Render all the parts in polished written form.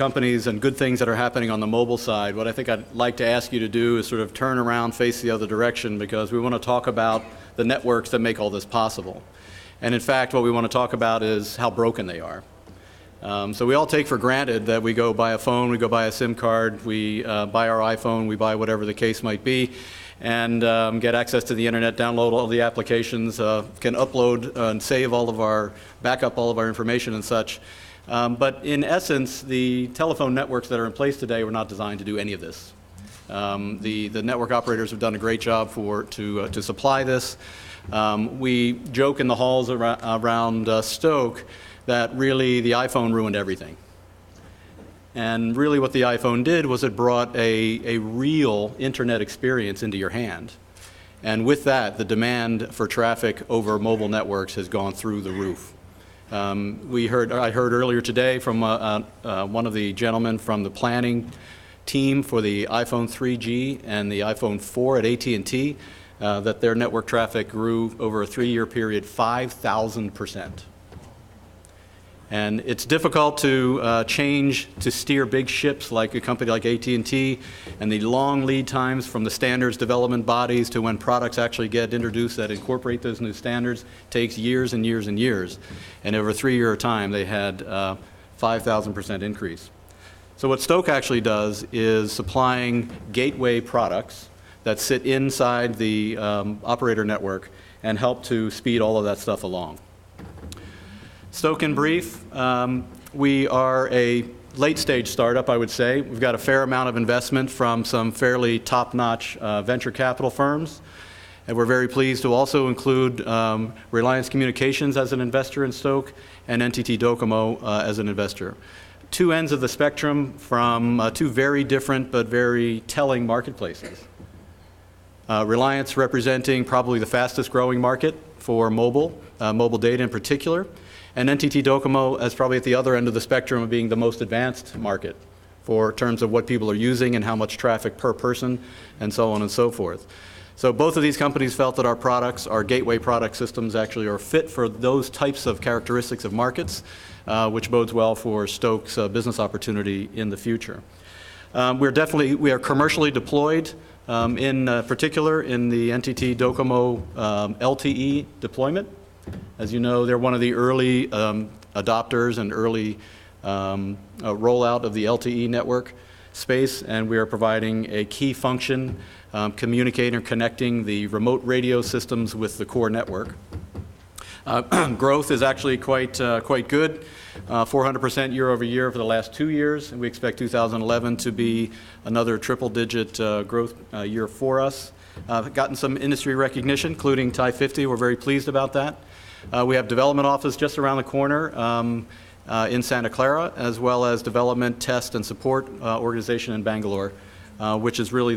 companies and good things that are happening on the mobile side, what I think I'd like to ask you to do is sort of turn around, face the other direction, because we want to talk about the networks that make all this possible. And in fact, what we want to talk about is how broken they are. So we all take for granted that we go buy a phone, we go buy a SIM card, we buy our iPhone, we buy whatever the case might be, and get access to the internet, download all the applications, can upload and save all of our, backup all of our information and such. But in essence, the telephone networks that are in place today were not designed to do any of this. The network operators have done a great job to supply this. We joke in the halls around Stoke that really the iPhone ruined everything. And really what the iPhone did was it brought a real internet experience into your hand. And with that, the demand for traffic over mobile networks has gone through the roof. I heard earlier today from one of the gentlemen from the planning team for the iPhone 3G and the iPhone 4 at AT&T that their network traffic grew over a 3-year period 5,000%. And it's difficult to steer big ships like a company like AT&T, and the long lead times from the standards development bodies to when products actually get introduced that incorporate those new standards takes years and years and years. And over a 3-year time, they had 5,000% increase. So what Stoke actually does is supplying gateway products that sit inside the operator network and help to speed all of that stuff along. Stoke in brief, we are a late-stage startup, I would say. We've got a fair amount of investment from some fairly top-notch venture capital firms. And we're very pleased to also include Reliance Communications as an investor in Stoke and NTT Docomo as an investor. Two ends of the spectrum from two very different but very telling marketplaces. Reliance representing probably the fastest growing market for mobile data in particular. And NTT Docomo as probably at the other end of the spectrum of being the most advanced market for terms of what people are using and how much traffic per person and so on and so forth. So both of these companies felt that our products, our gateway product systems actually are fit for those types of characteristics of markets, which bodes well for Stoke's business opportunity in the future. We are commercially deployed in particular in the NTT Docomo LTE deployment. As you know, they're one of the early adopters and early rollout of the LTE network space, and we are providing a key function, communicating or connecting the remote radio systems with the core network. Growth is actually quite good, 400% year over year for the last 2 years, and we expect 2011 to be another triple-digit growth year for us. Gotten some industry recognition, including TIE 50. We're very pleased about that. We have development office just around the corner in Santa Clara, as well as development, test, and support organization in Bangalore, which is really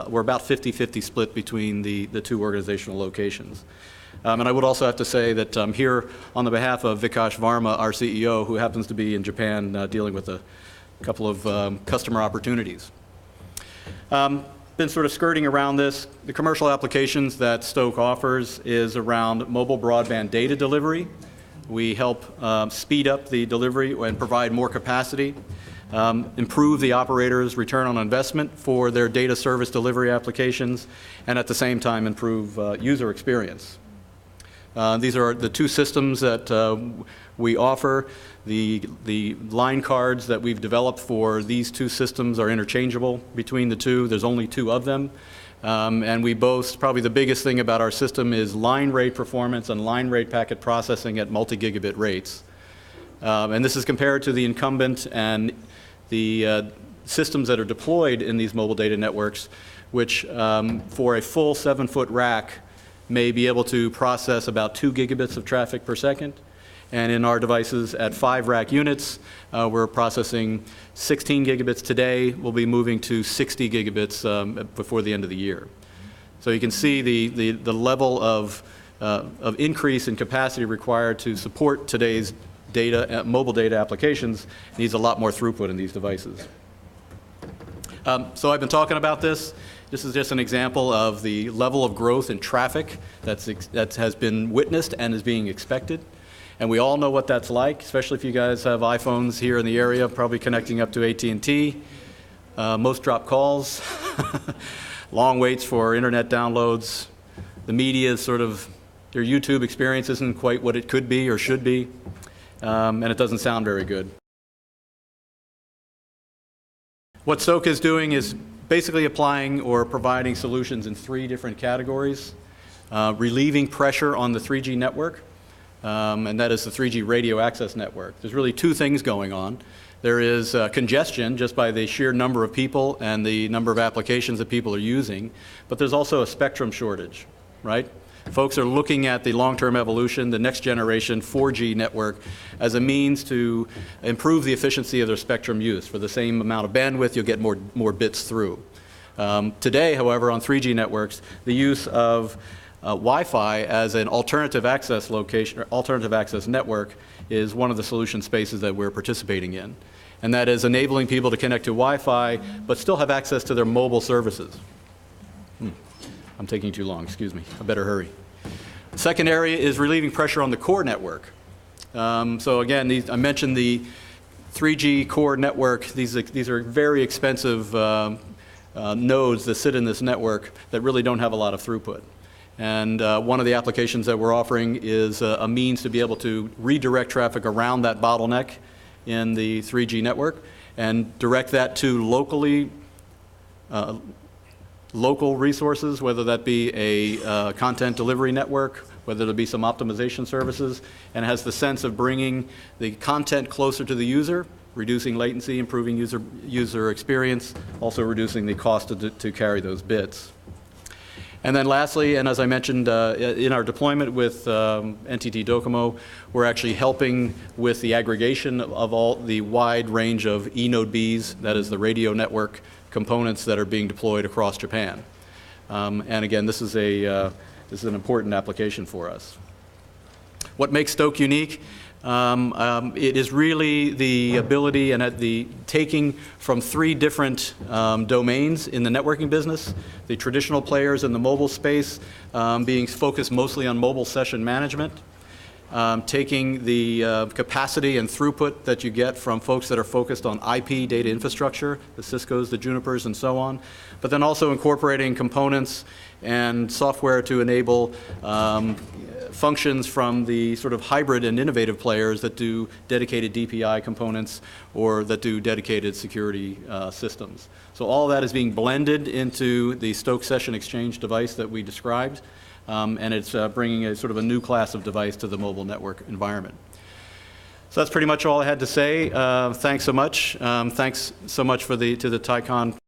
we're about 50-50 split between the two organizational locations. And I would also have to say that I'm here on the behalf of Vikash Varma, our CEO, who happens to be in Japan dealing with a couple of customer opportunities. Been sort of skirting around this. The commercial applications that Stoke offers is around mobile broadband data delivery. We help speed up the delivery and provide more capacity, improve the operator's return on investment for their data service delivery applications, and at the same time improve user experience. These are the two systems that we offer. The line cards that we've developed for these two systems are interchangeable between the two. There's only 2 of them. And we boast, probably the biggest thing about our system is line rate performance and line rate packet processing at multi-gigabit rates. And this is compared to the incumbent and the systems that are deployed in these mobile data networks, which for a full 7-foot rack may be able to process about 2 gigabits of traffic per second. And in our devices at 5 rack units, we're processing 16 gigabits today. We'll be moving to 60 gigabits before the end of the year. So you can see the level of increase in capacity required to support today's data, mobile data applications needs a lot more throughput in these devices. So I've been talking about this. This is just an example of the level of growth in traffic that has been witnessed and is being expected. And we all know what that's like, especially if you guys have iPhones here in the area, probably connecting up to AT&T. Most drop calls, long waits for internet downloads. The media is sort of, their YouTube experience isn't quite what it could be or should be, and it doesn't sound very good. What Stoke is doing is basically applying or providing solutions in 3 different categories. Relieving pressure on the 3G network, and that is the 3G radio access network. There's really 2 things going on. There is congestion just by the sheer number of people and the number of applications that people are using, but there's also a spectrum shortage, right? Folks are looking at the long-term evolution, the next generation 4G network, as a means to improve the efficiency of their spectrum use. For the same amount of bandwidth, you'll get more bits through. Today, however, on 3G networks, the use of Wi-Fi as an alternative access location, or alternative access network, is one of the solution spaces that we're participating in. And that is enabling people to connect to Wi-Fi, but still have access to their mobile services. I'm taking too long, excuse me. I better hurry. The second area is relieving pressure on the core network. So again, I mentioned the 3G core network. These are very expensive nodes that sit in this network that really don't have a lot of throughput. And one of the applications that we're offering is a means to be able to redirect traffic around that bottleneck in the 3G network and direct that to local resources, whether that be a content delivery network, whether there be some optimization services, and has the sense of bringing the content closer to the user, reducing latency, improving user experience, also reducing the cost to carry those bits. And then lastly, and as I mentioned, in our deployment with NTT Docomo, we're actually helping with the aggregation of all the wide range of eNode Bs, that is the radio network components that are being deployed across Japan. And again, this is an important application for us. What makes Stoke unique? It is really the ability and the taking from 3 different domains in the networking business, the traditional players in the mobile space being focused mostly on mobile session management, taking the capacity and throughput that you get from folks that are focused on IP data infrastructure, the Ciscos, the Junipers, and so on, but then also incorporating components and software to enable functions from the sort of hybrid and innovative players that do dedicated DPI components or that do dedicated security systems. So all of that is being blended into the Stoke Session Exchange device that we described, and it's bringing a sort of a new class of device to the mobile network environment. So that's pretty much all I had to say. Thanks so much. Thanks so much to the TICON